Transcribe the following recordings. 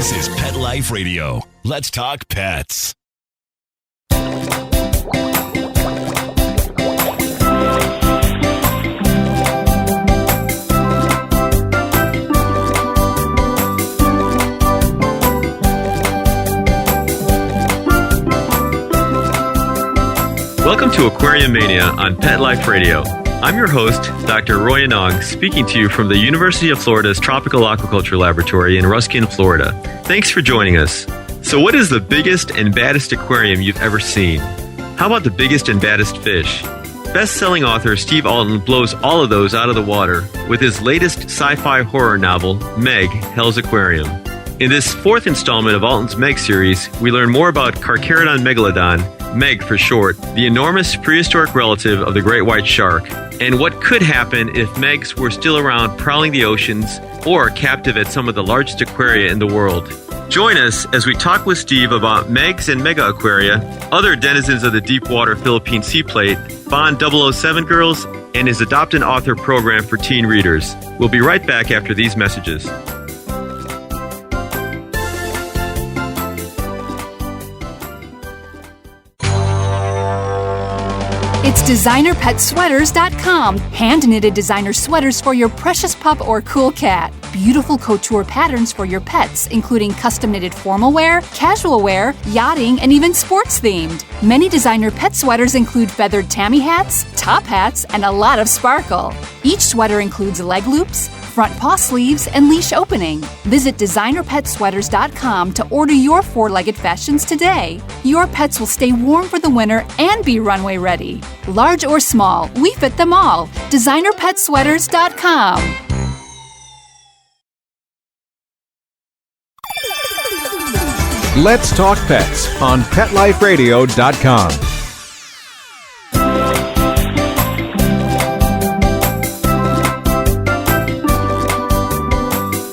This is Pet Life Radio. Let's talk pets. Welcome to Aquariumania on Pet Life Radio. I'm your host, Dr. Roy Anong, speaking to you from the University of Florida's Tropical Aquaculture Laboratory in Ruskin, Florida. Thanks for joining us. So what is the biggest and baddest aquarium you've ever seen? How about the biggest and baddest fish? Best-selling author Steve Alten blows all of those out of the water with his latest sci-fi horror novel, Meg, Hell's Aquarium. In this fourth installment of Alten's Meg series, we learn more about Carcharodon megalodon, MEG for short, the enormous prehistoric relative of the great white shark, and what could happen if MEGs were still around prowling the oceans or captive at some of the largest aquaria in the world. Join us as we talk with Steve about MEGs and mega-aquaria, other denizens of the deep water Philippine Sea Plate, Bond 007 girls, and his Adopt an Author program for teen readers. We'll be right back after these messages. It's designerpetsweaters.com. Hand-knitted designer sweaters for your precious pup or cool cat. Beautiful couture patterns for your pets, including custom-knitted formal wear, casual wear, yachting, and even sports-themed. Many designer pet sweaters include feathered tammy hats, top hats, and a lot of sparkle. Each sweater includes leg loops, front paw sleeves, and leash opening. Visit designerpetsweaters.com to order your four-legged fashions today. Your pets will stay warm for the winter and be runway ready. Large or small, we fit them all. designerpetsweaters.com. Let's Talk Pets on PetLifeRadio.com.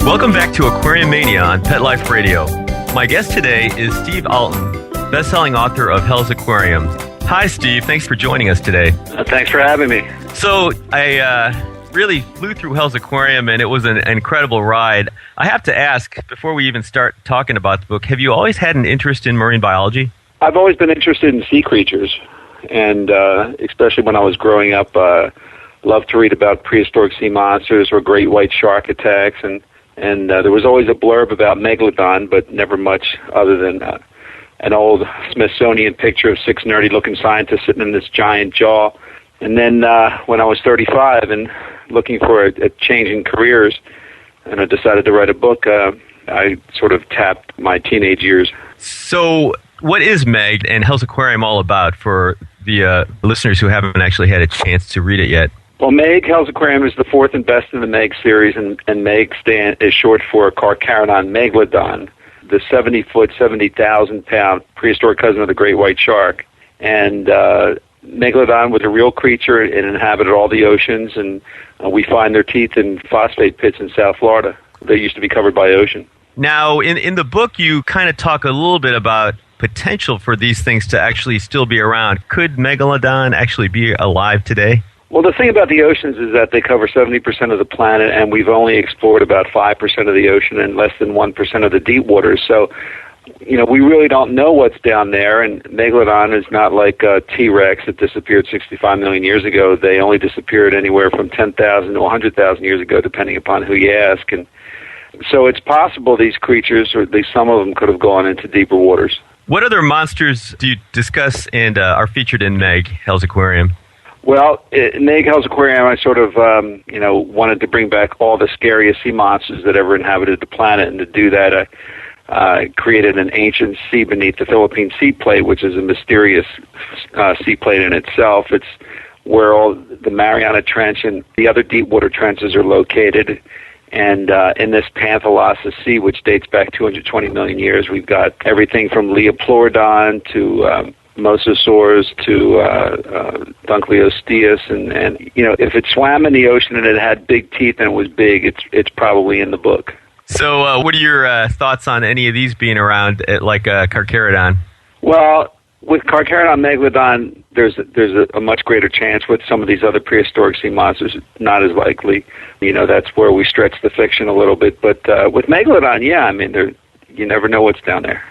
Welcome back to Aquariumania on Pet Life Radio. My guest today is Steve Alten, best-selling author of Hell's Aquarium. Hi, Steve. Thanks for joining us today. Thanks for having me. So I really flew through Hell's Aquarium, and it was an incredible ride. I have to ask, before we even start talking about the book, have you always had an interest in marine biology? I've always been interested in sea creatures, and especially when I was growing up, loved to read about prehistoric sea monsters or great white shark attacks, and there was always a blurb about megalodon, but never much other than an old Smithsonian picture of six nerdy-looking scientists sitting in this giant jaw. And then when I was 35 and looking for a change in careers, and I decided to write a book, I sort of tapped my teenage years. So what is Meg and Hell's Aquarium all about for the listeners who haven't actually had a chance to read it yet? Well, Meg, Hell's Aquarium is the fourth and best in the Meg series, and Meg is short for Carcharodon megalodon, the 70-foot, 70,000-pound prehistoric cousin of the great white shark. And megalodon was a real creature. It inhabited all the oceans, and we find their teeth in phosphate pits in South Florida. They used to be covered by ocean. Now, in the book, you kind of talk a little bit about potential for these things to actually still be around. Could megalodon actually be alive today? Well, the thing about the oceans is that they cover 70% of the planet, and we've only explored about 5% of the ocean and less than 1% of the deep waters. So, we really don't know what's down there, and megalodon is not like T-Rex that disappeared 65 million years ago. They only disappeared anywhere from 10,000 to 100,000 years ago, depending upon who you ask. And so it's possible these creatures, or at least some of them, could have gone into deeper waters. What other monsters do you discuss and are featured in Meg, Hell's Aquarium? Well, in Meg, Hell's Aquarium, I sort of, wanted to bring back all the scariest sea monsters that ever inhabited the planet, and to do that, I created an ancient sea beneath the Philippine Sea Plate, which is a mysterious sea plate in itself. It's where all the Mariana Trench and the other deep water trenches are located. And in this Panthalassa Sea, which dates back 220 million years, we've got everything from Leopleurodon to mosasaurs to Dunkleosteus, and if it swam in the ocean and it had big teeth and it was big, it's probably in the book. So what are your thoughts on any of these being around, like Carcharodon? Well, with Carcharodon megalodon, there's a much greater chance. With some of these other prehistoric sea monsters, not as likely. That's where we stretch the fiction a little bit. But with megalodon, yeah, I mean, you never know what's down there.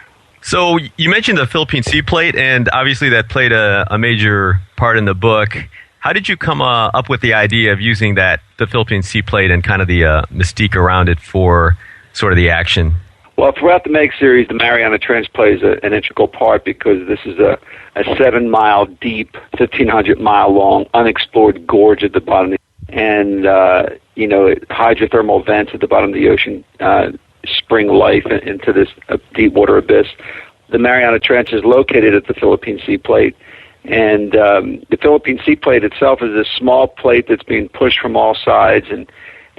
So you mentioned the Philippine Sea Plate, and obviously that played a major part in the book. How did you come up with the idea of using the Philippine Sea Plate and kind of the mystique around it for sort of the action? Well, throughout the MEG series, the Mariana Trench plays an integral part because this is a 7-mile deep, 1,500-mile long, unexplored gorge at the bottom. And, hydrothermal vents at the bottom of the ocean spring life into this deep water abyss. The Mariana Trench is located at the Philippine Sea Plate. And the Philippine Sea Plate itself is this small plate that's being pushed from all sides, and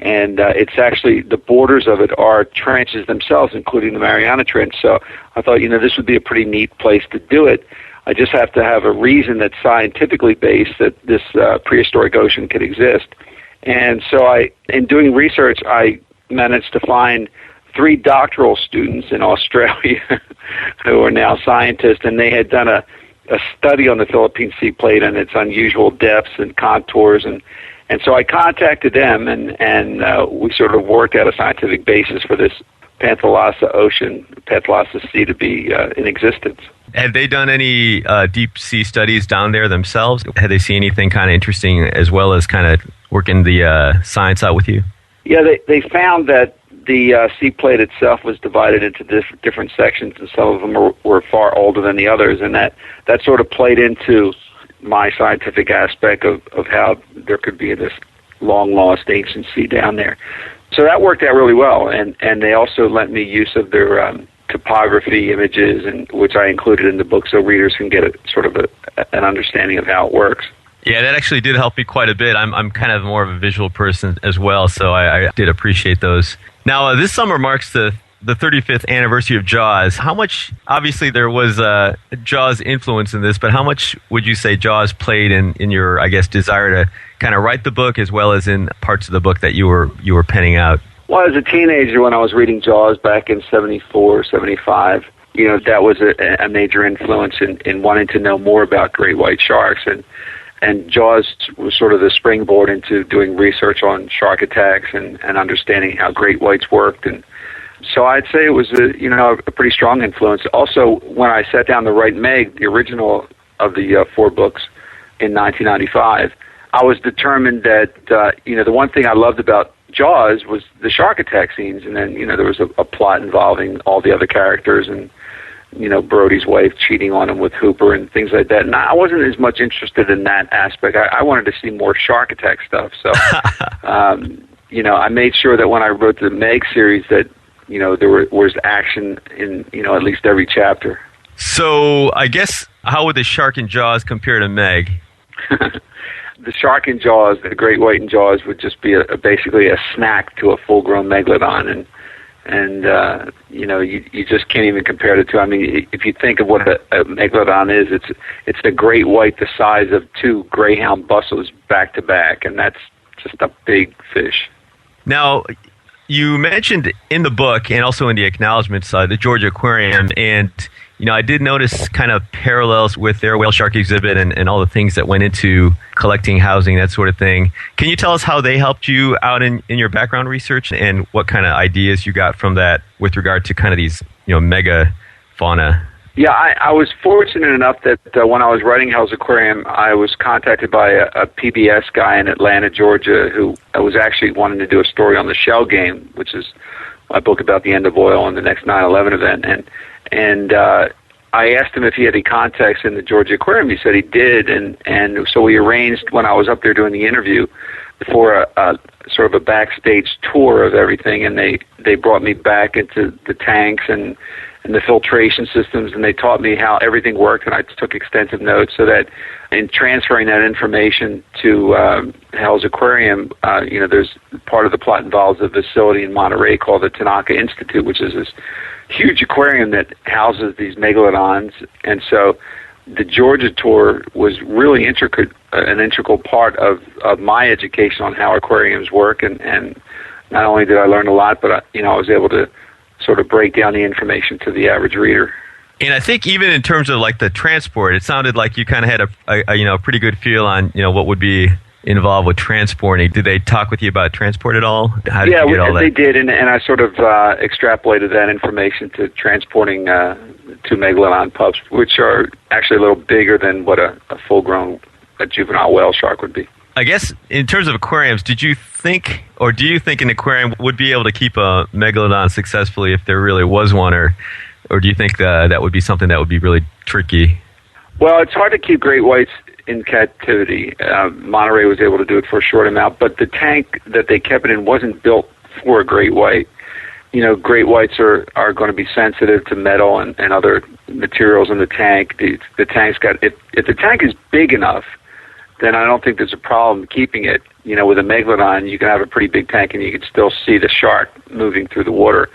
it's actually, the borders of it are trenches themselves, including the Mariana Trench. So I thought, this would be a pretty neat place to do it. I just have to have a reason that's scientifically based that this prehistoric ocean could exist. And so in doing research, I managed to find 3 doctoral students in Australia who are now scientists, and they had done a study on the Philippine Sea Plate and its unusual depths and contours, and so I contacted them, and we sort of worked out a scientific basis for this Panthalassa Ocean, Panthalassa Sea to be in existence. Have they done any deep sea studies down there themselves? Have they seen anything kind of interesting as well as kind of working the science out with you? Yeah, they found that the sea plate itself was divided into different sections, and some of them were far older than the others, and that sort of played into my scientific aspect of how there could be this long-lost ancient sea down there. So that worked out really well, and they also lent me use of their topography images, and which I included in the book so readers can get an understanding of how it works. Yeah, that actually did help me quite a bit. I'm kind of more of a visual person as well, so I did appreciate those. Now, this summer marks the 35th anniversary of Jaws. How much, obviously there was Jaws influence in this, but how much would you say Jaws played in your, I guess, desire to kind of write the book as well as in parts of the book that you were penning out? Well, as a teenager, when I was reading Jaws back in 74, 75, that was a major influence in wanting to know more about great white sharks. And Jaws was sort of the springboard into doing research on shark attacks and understanding how great whites worked. And so I'd say it was a pretty strong influence. Also, when I sat down to write Meg, the original of the 4 books in 1995, I was determined that, the one thing I loved about Jaws was the shark attack scenes. And then, there was a plot involving all the other characters and, Brody's wife cheating on him with Hooper and things like that. And I wasn't as much interested in that aspect. I wanted to see more shark attack stuff. So, I made sure that when I wrote the Meg series that, there was action in, at least every chapter. So I guess, how would the shark in Jaws compare to Meg? The shark in Jaws, the great white in Jaws, would just be basically a snack to a full-grown megalodon. And you just can't even compare the two. I mean, if you think of what a megalodon is, it's a great white the size of 2 greyhound buses back to back, and that's just a big fish. Now, you mentioned in the book and also in the acknowledgments the Georgia Aquarium, and I did notice kind of parallels with their whale shark exhibit and all the things that went into collecting, housing, that sort of thing. Can you tell us how they helped you out in your background research and what kind of ideas you got from that with regard to kind of these, mega fauna? Yeah, I was fortunate enough that when I was writing Hell's Aquarium, I was contacted by a PBS guy in Atlanta, Georgia, who was actually wanting to do a story on the Shell Game, which is my book about the end of oil and the next 9/11 event. And I asked him if he had any contacts in the Georgia Aquarium. He said he did, and so we arranged when I was up there doing the interview for a sort of a backstage tour of everything, and they brought me back into the tanks and the filtration systems, and they taught me how everything worked, and I took extensive notes so that in transferring that information to Hell's Aquarium, there's part of the plot involves a facility in Monterey called the Tanaka Institute, which is this huge aquarium that houses these megalodons. And so the Georgia tour was really an integral part of my education on how aquariums work, and not only did I learn a lot, but I was able to sort of break down the information to the average reader. And I think even in terms of like the transport, it sounded like you kind of had a pretty good feel on what would be involved with transporting. Did they talk with you about transport at all? How did you get all that? They did, and I sort of extrapolated that information to transporting 2 megalodon pups, which are actually a little bigger than what a full-grown juvenile whale shark would be. I guess in terms of aquariums, did you think, or do you think an aquarium would be able to keep a megalodon successfully if there really was one, or do you think that would be something that would be really tricky? Well, it's hard to keep great whites in captivity. Monterey was able to do it for a short amount, but the tank that they kept it in wasn't built for a great white. You know, great whites are going to be sensitive to metal and other materials in the tank. The tank's got, if the tank is big enough, then I don't think there's a problem keeping it. You know, with a megalodon, you can have a pretty big tank and you can still see the shark moving through the water.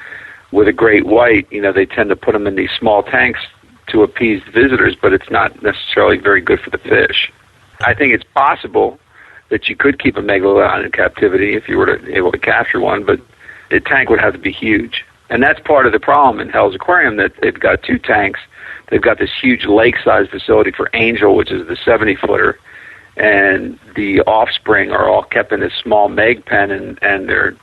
With a great white, you know, they tend to put them in these small tanks to appease visitors, but it's not necessarily very good for the fish. I think it's possible that you could keep a megalodon in captivity if you were able to capture one, but the tank would have to be huge. And that's part of the problem in Hell's Aquarium, that they've got 2 tanks. They've got this huge lake-sized facility for Angel, which is the 70-footer, and the offspring are all kept in this small meg pen, and they're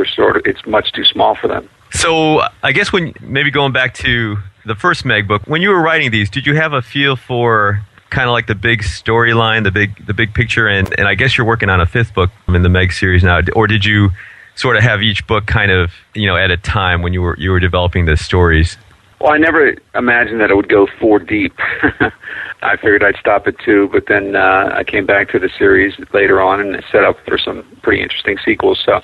sort of, it's much too small for them. So I guess when, maybe going back to the first Meg book, when you were writing these, did you have a feel for kind of like the big storyline, the big picture, and I guess you're working on a 5th book in the Meg series now, or did you sort of have each book kind of, you know, at a time when you were developing the stories? Well, I never imagined that it would go 4 deep. I figured I'd stop at 2, but then I came back to the series later on and set up for some pretty interesting sequels. So,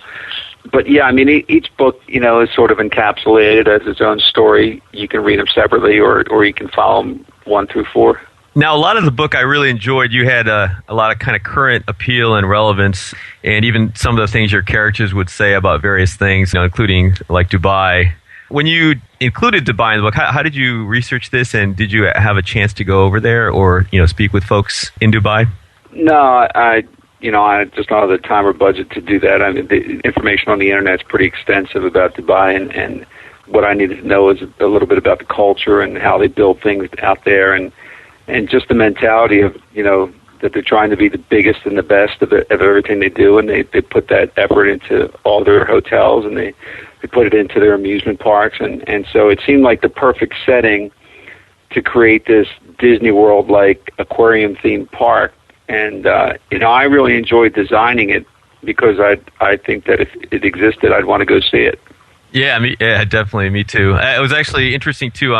but yeah, I mean, each book, you know, is sort of encapsulated as its own story. You can read them separately, or you can follow them 1 through 4. Now, a lot of the book I really enjoyed. You had a lot of kind of current appeal and relevance, and even some of the things your characters would say about various things, you know, including like Dubai. When you included Dubai in the book, how did you research this, and did you have a chance to go over there or, you know, speak with folks in Dubai? No, I just don't have the time or budget to do that. I mean, the information on the internet is pretty extensive about Dubai, and what I needed to know is a little bit about the culture and how they build things out there, and just the mentality of, you know, that they're trying to be the biggest and the best of everything they do, and they put that effort into all their hotels, and they put it into their amusement parks, and so it seemed like the perfect setting to create this Disney World-like aquarium-themed park. And, you know, I really enjoyed designing it because I think that if it existed, I'd want to go see it. Yeah, definitely, me too. It was actually interesting too,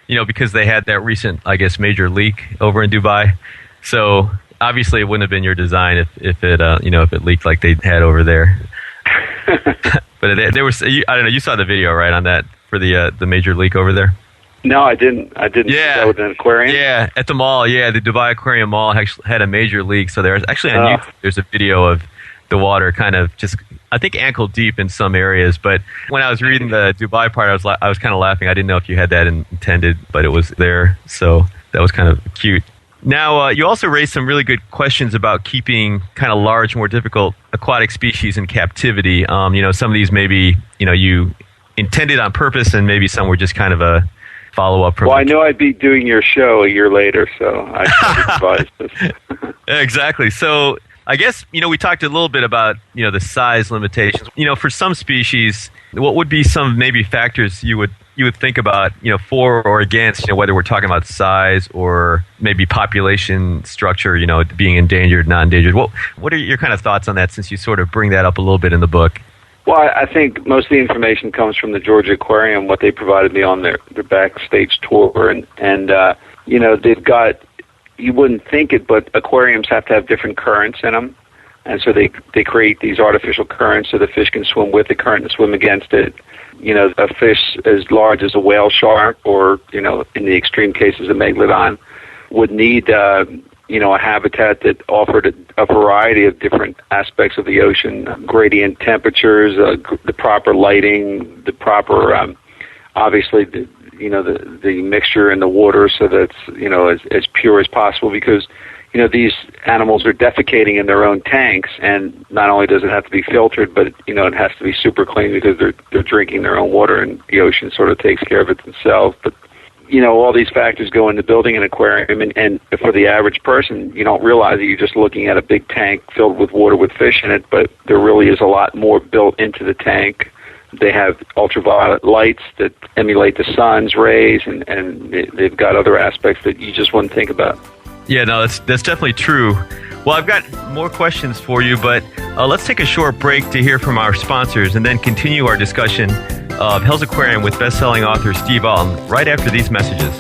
you know, because they had that recent, I guess, major leak over in Dubai. So obviously, it wouldn't have been your design if it, you know, if it leaked like they had over there. But there was, I don't know, you saw the video, right, on that for the major leak over there? No, I didn't. Yeah. That was an aquarium? Yeah, at the mall. Yeah, the Dubai Aquarium Mall actually had a major leak. So there's actually on YouTube, there's a video of the water kind of just, I think, ankle deep in some areas. But when I was reading the Dubai part, I was kind of laughing. I didn't know if you had that intended, but it was there. So that was kind of cute. Now, you also raised some really good questions about keeping kind of large, more difficult aquatic species in captivity. You know, some of these maybe, you know, you intended on purpose, and maybe some were just kind of a follow-up. Well, I know I'd be doing your show a year later, so I advised this. Exactly. So I guess, you know, we talked a little bit about, you know, the size limitations. You know, for some species, what would be some maybe factors you would think about, you know, for or against, you know, whether we're talking about size or maybe population structure, you know, being endangered, not endangered. What are your kind of thoughts on that, since you sort of bring that up a little bit in the book? Well, I think most of the information comes from the Georgia Aquarium, what they provided me on their backstage tour. And you know, they've got, you wouldn't think it, but aquariums have to have different currents in them. And so they create these artificial currents so the fish can swim with the current and swim against it. You know, a fish as large as a whale shark, or, you know, in the extreme cases, a megalodon, would need, you know, a habitat that offered a variety of different aspects of the ocean, gradient temperatures, the proper lighting, the proper, obviously, the mixture in the water, so that's, you know, as pure as possible, because, you know, these animals are defecating in their own tanks, and not only does it have to be filtered, but, you know, it has to be super clean because they're drinking their own water, and the ocean sort of takes care of it themselves. But, all these factors go into building an aquarium, and for the average person, you don't realize that you're just looking at a big tank filled with water with fish in it, but there really is a lot more built into the tank. They have ultraviolet lights that emulate the sun's rays, and they've got other aspects that you just wouldn't think about. Yeah, no, that's definitely true. Well, I've got more questions for you, but let's take a short break to hear from our sponsors and then continue our discussion of Hell's Aquarium with best-selling author Steve Alten right after these messages.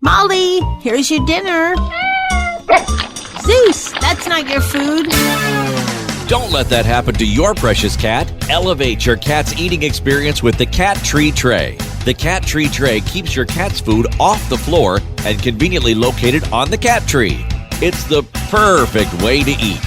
Molly, here's your dinner. Zeus, that's not your food. Don't let that happen to your precious cat. Elevate your cat's eating experience with the Cat Tree Tray. The Cat Tree Tray keeps your cat's food off the floor and conveniently located on the cat tree. It's the perfect way to eat.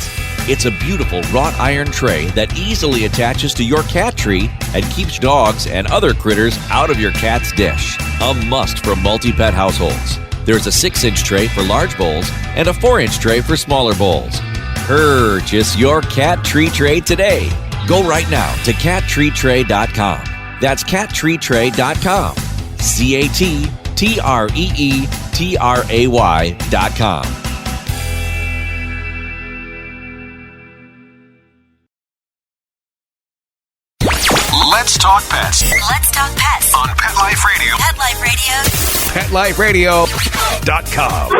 It's a beautiful wrought iron tray that easily attaches to your cat tree and keeps dogs and other critters out of your cat's dish. A must for multi-pet households. There's a 6-inch tray for large bowls and a 4-inch tray for smaller bowls. Purchase your Cat Tree Tray today. Go right now to cattreetray.com. That's cattreetray.com. CATTREETRAY.com. Let's talk pets Let's talk pets on Pet Life Radio. Pet Life Radio. PetLifeRadio.com.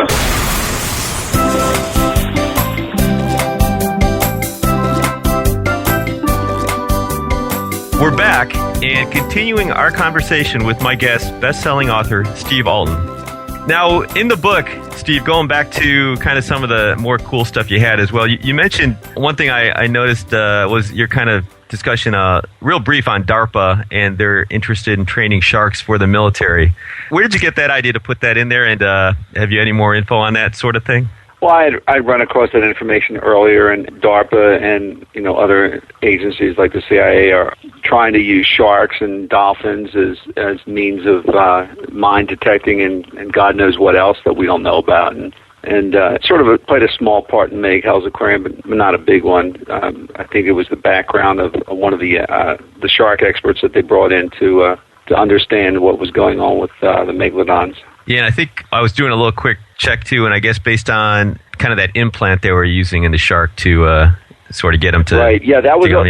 We're back and continuing our conversation with my guest, best-selling author Steve Alten. Now, in the book, Steve, going back to kind of some of the more cool stuff you had as well, you mentioned one thing I noticed was your kind of discussion, real brief on DARPA, and they're interested in training sharks for the military. Where did you get that idea to put that in there, and have you any more info on that sort of thing? Well, I'd run across that information earlier, and DARPA and other agencies like the CIA are trying to use sharks and dolphins as means of mine detecting and God knows what else that we don't know about, and sort of played a small part in Hell's Aquarium, but not a big one. I think it was the background of one of the shark experts that they brought in to understand what was going on with the megalodons. Yeah, and I think I was doing a little quick check too, and I guess based on kind of that implant they were using in the shark to sort of get them to... Right, yeah, that was all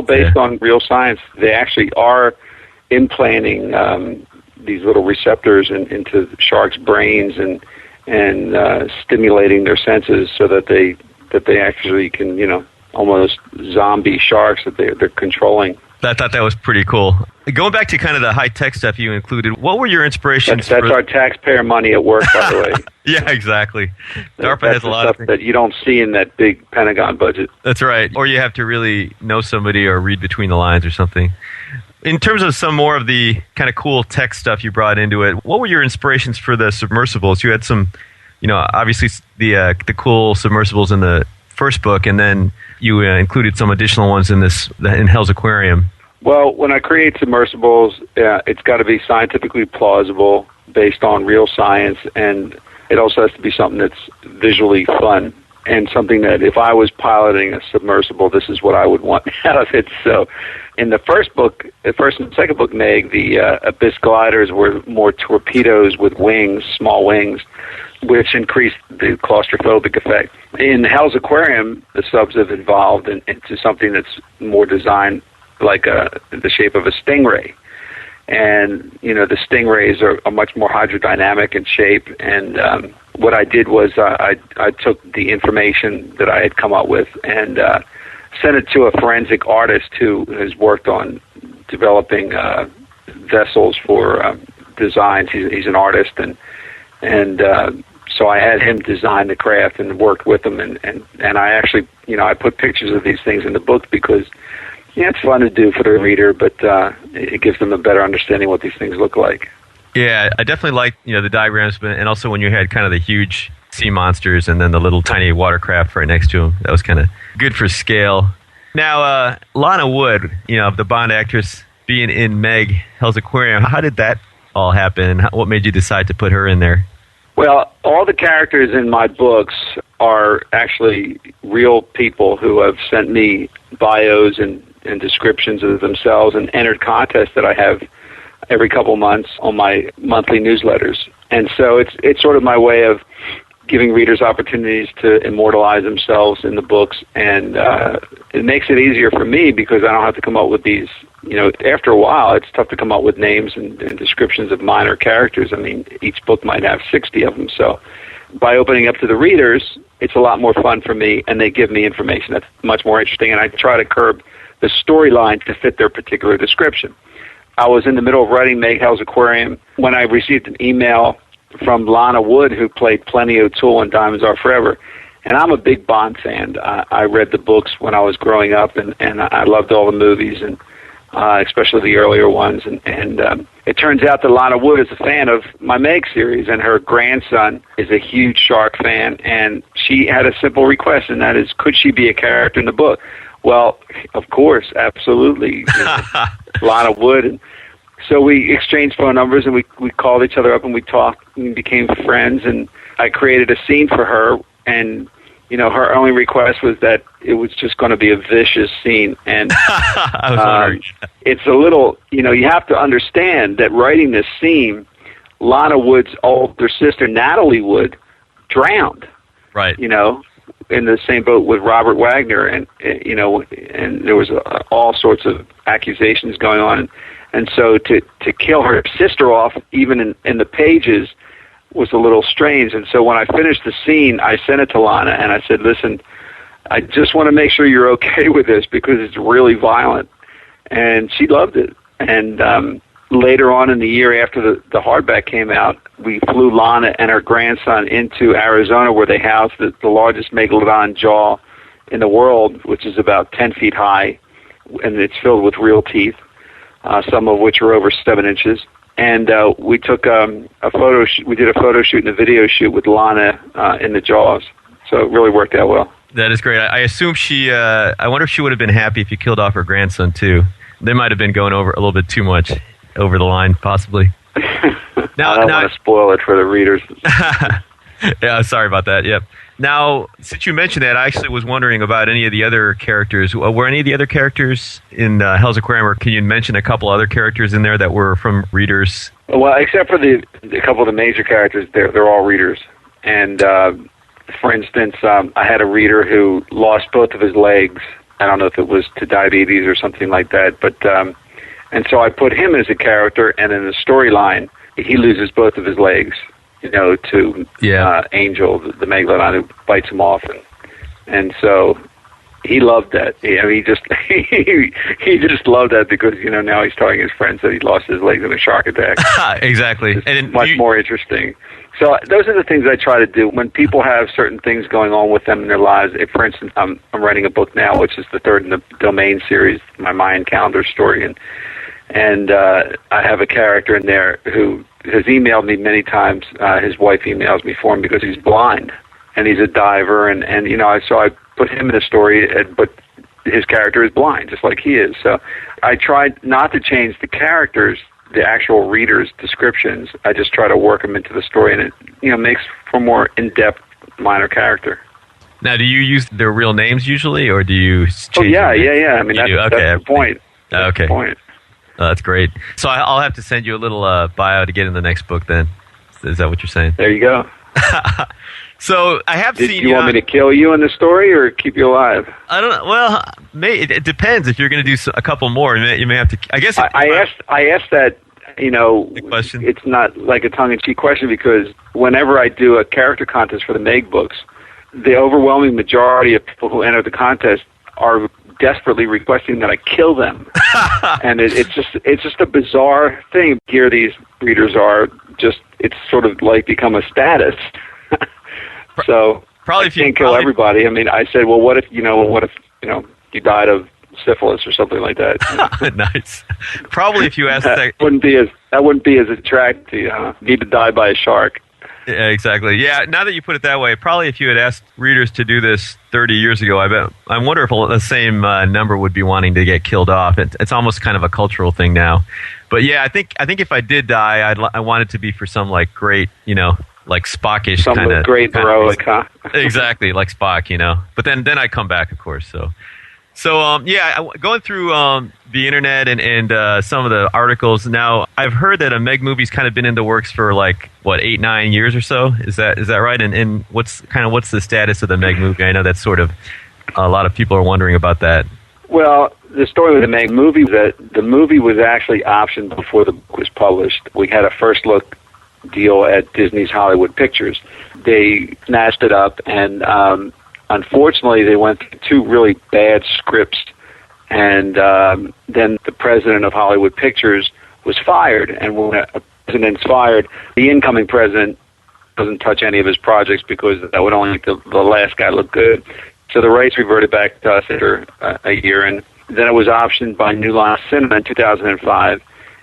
based on real science. They actually are implanting these little receptors into sharks' brains and stimulating their senses so that they actually can, almost zombie sharks that they're controlling. I thought that was pretty cool. Going back to kind of the high-tech stuff you included, what were your inspirations? That's our taxpayer money at work, by the way. Yeah, exactly. DARPA has a lot of things that you don't see in that big Pentagon budget. That's right. Or you have to really know somebody or read between the lines or something. In terms of some more of the kind of cool tech stuff you brought into it, what were your inspirations for the submersibles? You had some, obviously the cool submersibles in the first book, and then you included some additional ones in Hell's Aquarium. Well, when I create submersibles, it's got to be scientifically plausible, based on real science, and it also has to be something that's visually fun, and something that if I was piloting a submersible, this is what I would want out of it. So in the first and second book, Meg, the Abyss gliders were more torpedoes with wings, small wings, which increased the claustrophobic effect. In Hell's Aquarium, the subs have evolved into something that's more designed like the shape of a stingray. And, the stingrays are much more hydrodynamic in shape. And what I did was I took the information that I had come up with and sent it to a forensic artist who has worked on developing vessels for designs. He's an artist, and so I had him design the craft and worked with him, and I actually, I put pictures of these things in the book because, it's fun to do for the reader, but it gives them a better understanding what these things look like. Yeah, I definitely like, the diagrams, and also when you had kind of the huge sea monsters and then the little tiny watercraft right next to them. That was kind of good for scale. Now, Lana Wood, the Bond actress, being in Meg, Hell's Aquarium, how did that all happen? What made you decide to put her in there? Well, all the characters in my books are actually real people who have sent me bios and and descriptions of themselves and entered contests that I have every couple months on my monthly newsletters. And so it's sort of my way of giving readers opportunities to immortalize themselves in the books, and it makes it easier for me because I don't have to come up with these, after a while it's tough to come up with names and descriptions of minor characters. I mean, each book might have 60 of them, so by opening up to the readers, it's a lot more fun for me, and they give me information that's much more interesting, and I try to curb the storyline to fit their particular description. I was in the middle of writing Meg's Aquarium when I received an email from Lana Wood, who played Plenty O'Toole in Diamonds Are Forever. And I'm a big Bond fan. I read the books when I was growing up, and I loved all the movies, and especially the earlier ones. And it turns out that Lana Wood is a fan of my Meg series, and her grandson is a huge shark fan, and she had a simple request, and that is, could she be a character in the book? Well, of course, absolutely. Lana Wood. And so we exchanged phone numbers, and we called each other up, and we talked and became friends, and I created a scene for her, and her only request was that it was just going to be a vicious scene. And it's a little, you have to understand that writing this scene, Lana Wood's older sister, Natalie Wood, drowned. Right. In the same boat with Robert Wagner, and and there was all sorts of accusations going on. And so to kill her sister off, even in the pages, was a little strange. And so when I finished the scene, I sent it to Lana, and I said, listen, I just want to make sure you're okay with this because it's really violent. And she loved it. And later on in the year after the hardback came out, we flew Lana and her grandson into Arizona, where they house the largest megalodon jaw in the world, which is about 10 feet high, and it's filled with real teeth. Some of which are over 7 inches. And we took a photo. We did a photo shoot and a video shoot with Lana in the jaws. So it really worked out well. That is great. I assume she. I wonder if she would have been happy if you killed off her grandson too. They might have been going over a little bit too much over the line, possibly. I don't want to spoil it for the readers. Yeah, sorry about that. Yep. Now, since you mentioned that, I actually was wondering about any of the other characters. Were any of the other characters in Hell's Aquarium, or can you mention a couple other characters in there that were from readers? Well, except for a couple of the major characters, they're all readers. And for instance, I had a reader who lost both of his legs. I don't know if it was to diabetes or something like that, but and so I put him as a character, and in the storyline, he loses both of his legs. To Angel, the megalodon who bites him off, and so he loved that. He just he just loved that because now he's telling his friends that he lost his legs in a shark attack. Exactly, it's much more interesting. So those are the things I try to do when people have certain things going on with them in their lives. If, for instance, I'm writing a book now, which is the third in the Domain series, my Mayan calendar story, and I have a character in there who has emailed me many times. His wife emails me for him because he's blind, and he's a diver, and so I put him in the story, but his character is blind, just like he is. So I tried not to change the characters, the actual readers' descriptions. I just try to work them into the story, and it makes for more in-depth minor character. Now, do you use their real names usually, or do you change? Oh yeah. I mean, that's the point. That's the point. That's great. So I'll have to send you a little bio to get in the next book then. Is that what you're saying? There you go. So I have seen you. Do you want me to kill you in the story or keep you alive? I don't know. Well, it depends. If you're going to do a couple more, you may have to. I guess I asked that. Question. It's not like a tongue-in-cheek question because whenever I do a character contest for the Meg books, the overwhelming majority of people who enter the contest are desperately requesting that I kill them. And it's just a bizarre thing. Here these readers are just, it's sort of like become a status. So probably I can't kill everybody. I mean, I said, well, what if you died of syphilis or something like that? Nice. Probably if you asked that wouldn't be as attractive. Need to die by a shark. Yeah, exactly. Yeah, now that you put it that way, probably if you had asked readers to do this 30 years ago, I wonder if the same number would be wanting to get killed off. It's almost kind of a cultural thing now. But yeah, I think if I did die, I want it to be for some like great, like Spockish kind of great heroic. Exactly, like Spock, But then I come back, of course. So So, going through the internet and some of the articles now, I've heard that a Meg movie's kind of been in the works for 8-9 years or so. Is that right? And what's the status of the Meg movie? I know that's sort of a lot of people are wondering about that. Well, the story with the Meg movie is that the movie was actually optioned before the book was published. We had a first look deal at Disney's Hollywood Pictures. They snatched it up, and unfortunately, they went through 2 really bad scripts, and then the president of Hollywood Pictures was fired. And when a president's fired, the incoming president doesn't touch any of his projects because that would only make the last guy look good. So the rights reverted back to us after a year, and then it was optioned by New Line Cinema in 2005.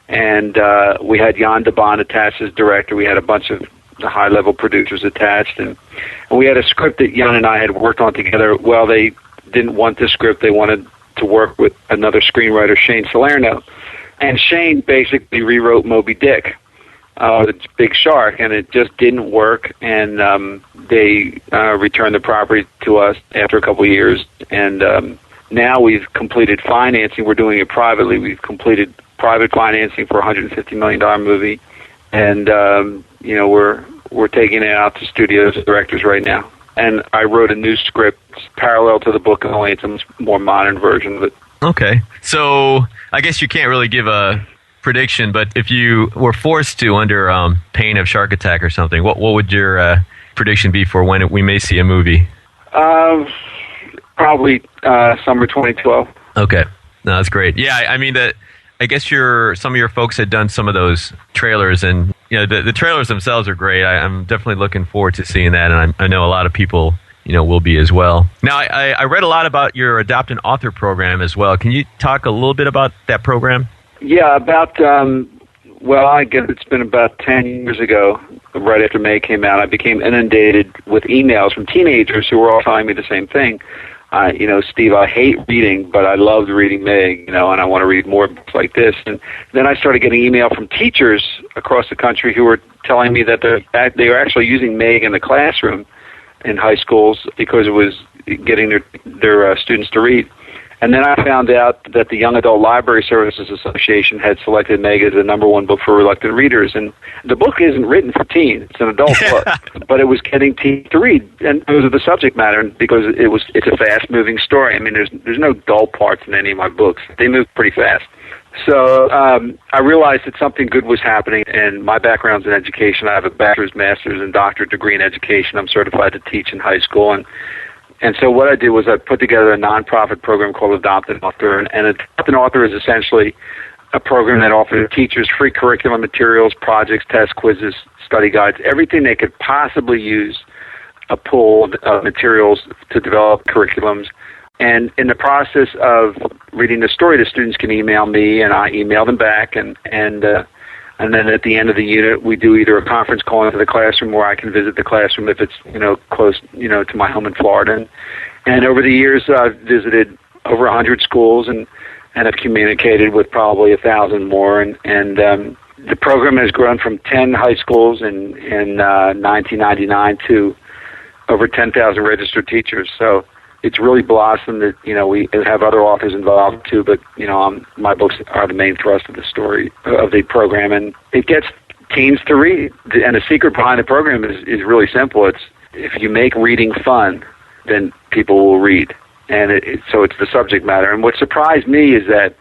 And we had Jan de Bond attached as director. We had a bunch of the high-level producers attached, and we had a script that Jan and I had worked on together. Well, they didn't want the script. They wanted to work with another screenwriter, Shane Salerno. And Shane basically rewrote Moby Dick, the big shark, and it just didn't work. And they returned the property to us after a couple of years. And now we've completed financing. We're doing it privately. We've completed private financing for a $150 million movie. And, we're taking it out to studios and directors right now. And I wrote a new script parallel to the book, only it's a more modern version of it. Okay. So I guess you can't really give a prediction, but if you were forced to under pain of shark attack or something, what would your prediction be for when we may see a movie? Probably summer 2012. Okay. No, that's great. Yeah, I mean, I guess some of your folks had done some of those trailers, and the trailers themselves are great. I'm definitely looking forward to seeing that, and I know a lot of people will be as well. Now, I read a lot about your Adopt an Author program as well. Can you talk a little bit about that program? Yeah, about I guess it's been about 10 years ago, right after Meg came out, I became inundated with emails from teenagers who were all telling me the same thing. Steve, I hate reading, but I loved reading Meg, and I want to read more books like this. And then I started getting email from teachers across the country who were telling me that they were actually using Meg in the classroom in high schools because it was getting their students to read. And then I found out that the Young Adult Library Services Association had selected Meg as the #1 book for reluctant readers. And the book isn't written for teens; it's an adult book, but it was getting teens to read, and because of the subject matter, and because it's a fast-moving story. I mean, there's no dull parts in any of my books; they move pretty fast. So I realized that something good was happening, and my background's in education. I have a bachelor's, master's, and doctorate degree in education. I'm certified to teach in high school, and so what I did was I put together a nonprofit program called Adopt an Author, and Adopt an Author is essentially a program that offers teachers free curriculum materials, projects, tests, quizzes, study guides, everything they could possibly use, a pool of materials to develop curriculums. And in the process of reading the story, the students can email me, and I email them back, and then at the end of the unit, we do either a conference call into the classroom, or I can visit the classroom if it's close to my home in Florida. And over the years, I've visited over 100 schools and have communicated with probably 1,000 more. And the program has grown from 10 high schools in 1999 to over 10,000 registered teachers. So it's really blossomed. That we have other authors involved too, but my books are the main thrust of the story of the program, and it gets teens to read. And the secret behind the program is really simple. It's if you make reading fun, then people will read, and so it's the subject matter. And what surprised me is that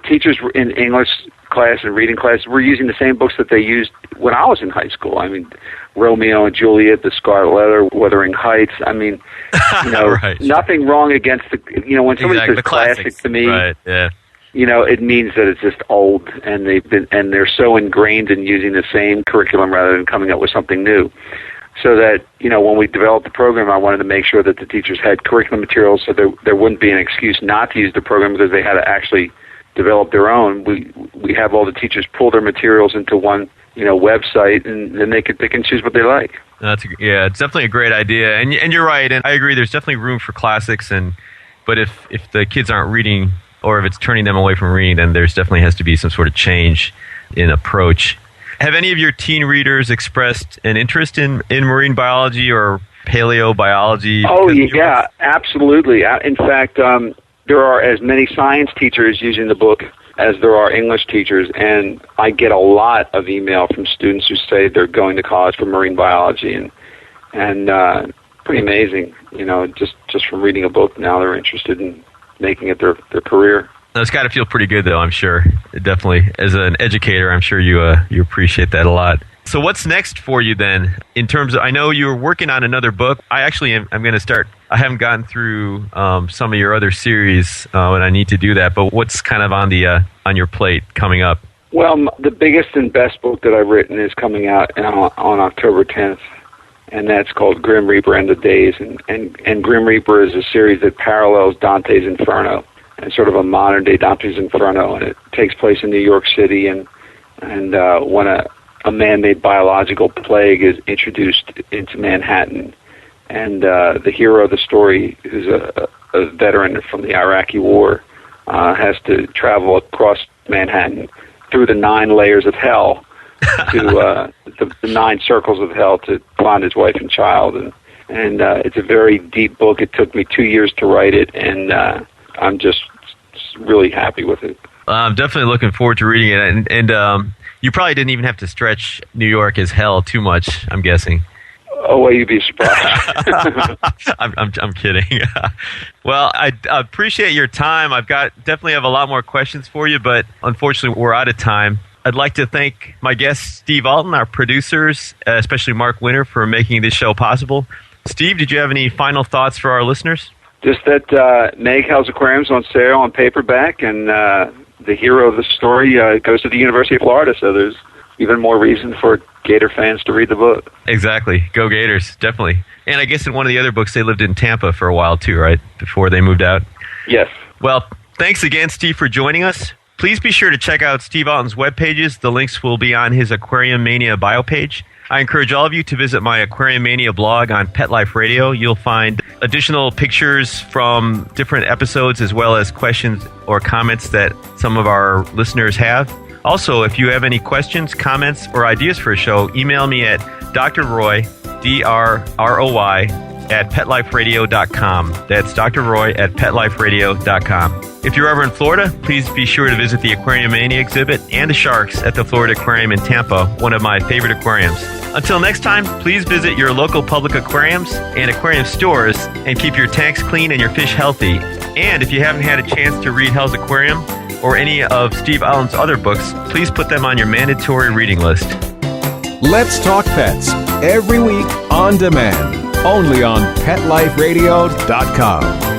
teachers in English class and reading class were using the same books that they used when I was in high school. I mean, Romeo and Juliet, The Scarlet Letter, Wuthering Heights. I mean, right. Nothing wrong against when somebody says the classic to me, right, yeah. It means that it's just old, and they're so ingrained in using the same curriculum rather than coming up with something new. So that, when we developed the program, I wanted to make sure that the teachers had curriculum materials so there wouldn't be an excuse not to use the program because they had to actually develop their own. We have all the teachers pull their materials into one website, and then they can choose what they like. It's definitely a great idea, and you're right, and I agree. There's definitely room for classics, but if the kids aren't reading, or if it's turning them away from reading, then there's definitely has to be some sort of change in approach. Have any of your teen readers expressed an interest in marine biology or paleobiology? Oh, yeah, absolutely. In fact, there are as many science teachers using the book as there are English teachers, and I get a lot of email from students who say they're going to college for marine biology, and pretty amazing, just from reading a book now they're interested in making it their career. It's got to feel pretty good, though, I'm sure. Definitely. As an educator, I'm sure you appreciate that a lot. So what's next for you then? In terms of, I know you were working on another book. I'm going to start. I haven't gotten through some of your other series, and I need to do that. But what's kind of on your plate coming up? Well, the biggest and best book that I've written is coming out on October 10th, and that's called Grim Reaper and the Days. And Grim Reaper is a series that parallels Dante's Inferno, and sort of a modern-day Dante's Inferno, and it takes place in New York City, and when a man-made biological plague is introduced into Manhattan, and the hero of the story, who's a veteran from the Iraqi War, has to travel across Manhattan through the 9 layers of hell to the 9 circles of hell to find his wife and child, and it's a very deep book. It took me 2 years to write it, and I'm just really happy with it. I'm definitely looking forward to reading it, and you probably didn't even have to stretch New York as hell too much, I'm guessing. Oh, well, you'd be surprised. I'm kidding. Well, I appreciate your time. Definitely have a lot more questions for you, but unfortunately we're out of time. I'd like to thank my guest, Steve Alten, our producers, especially Mark Winter, for making this show possible. Steve, did you have any final thoughts for our listeners? Just that Meg House Aquarium's on sale on paperback, and the hero of the story goes to the University of Florida, so there's even more reason for Gator fans to read the book. Exactly. Go Gators, definitely. And I guess in one of the other books, they lived in Tampa for a while too, right? Before they moved out? Yes. Well, thanks again, Steve, for joining us. Please be sure to check out Steve Alten's web pages. The links will be on his Aquariumania bio page. I encourage all of you to visit my Aquariumania blog on Pet Life Radio. You'll find additional pictures from different episodes as well as questions or comments that some of our listeners have. Also, if you have any questions, comments, or ideas for a show, email me at drroy, D-R-R-O-Y, at petliferadio.com. That's drroy at petliferadio.com. If you're ever in Florida, please be sure to visit the Aquariumania exhibit and the sharks at the Florida Aquarium in Tampa, one of my favorite aquariums. Until next time, please visit your local public aquariums and aquarium stores and keep your tanks clean and your fish healthy. And if you haven't had a chance to read Hell's Aquarium or any of Steve Alten's other books, please put them on your mandatory reading list. Let's Talk Pets, every week on demand, only on PetLifeRadio.com.